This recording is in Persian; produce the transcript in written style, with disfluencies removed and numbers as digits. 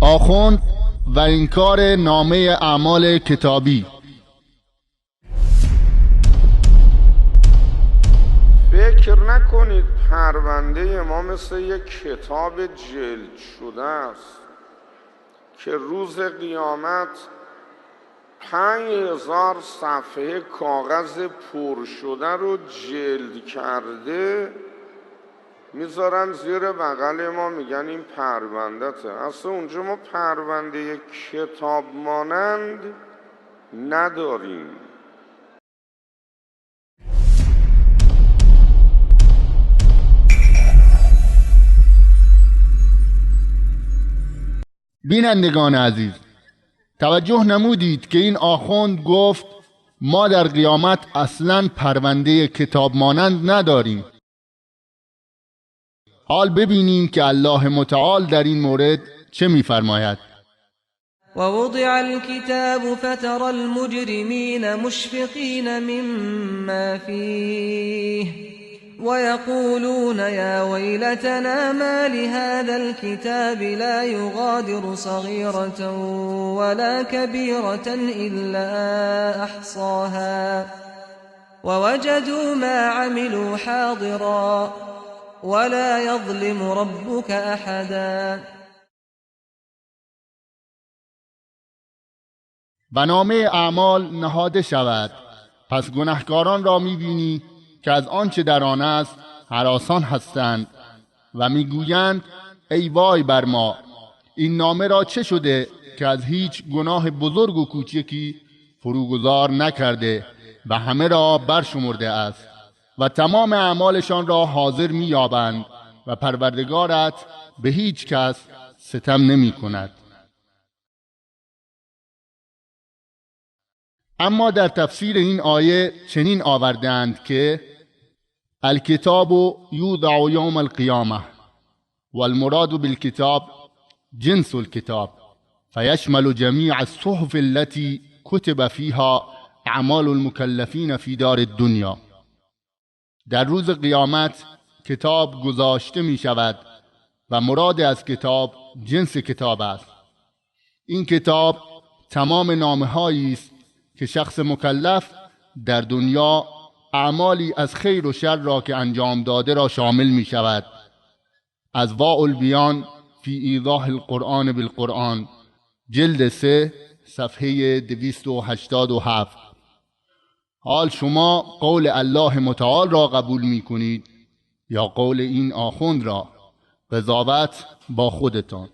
آخوند و انکار نامه اعمال کتابی. فکر نکنید پرونده ما مثل یک کتاب جلد شده است که روز قیامت 5000 صفحه کاغذ پر شده رو جلد کرده میذارن زیر بغل ما، میگن این پروندته. اصلا اونجا ما پرونده کتاب مانند نداریم. بینندگان عزیز، توجه نمودید که این آخوند گفت ما در قیامت اصلاً پرونده کتاب مانند نداریم. حال ببینیم که الله متعال در این مورد چه می‌فرماید. ووضع الكتاب فترى المجرمين مشفقين مما فيه ويقولون يا ويلتنا ما لهذا الكتاب لا يغادر صغيرة ولا كبيرة إلا أحصاها ووجدوا ما عملوا حاضرا ولا يظلم ربك أحدا. و نامه اعمال نهاده شود، پس گناهکاران را می‌بینی که از آنچه در آن است هراسان هستند و میگویند ای وای بر ما، این نامه را چه شده که از هیچ گناه بزرگ و کوچکی فروگذار نکرده و همه را برشمرده است و تمام اعمالشان را حاضر می‌یابند و پروردگارت به هیچ کس ستم نمی کند. اما در تفسیر این آیه چنین آوردند که الکتاب یوضع یوم القیامه والمراد بالکتاب جنس الكتاب فيشمل جميع الصحف التي كتب فيها اعمال المكلفين في دار الدنيا. در روز قیامت کتاب گذاشته می شود و مراد از کتاب جنس کتاب است. این کتاب تمام نامه‌هایی است که شخص مکلف در دنیا اعمالی از خیر و شر را که انجام داده را شامل می شود. از واء البیان فی ایضاح القرآن بالقرآن، جلد 3 صفحه 287. حال شما قول الله متعال را قبول می کنید یا قول این آخوند را؟ قضاوت با خودتان.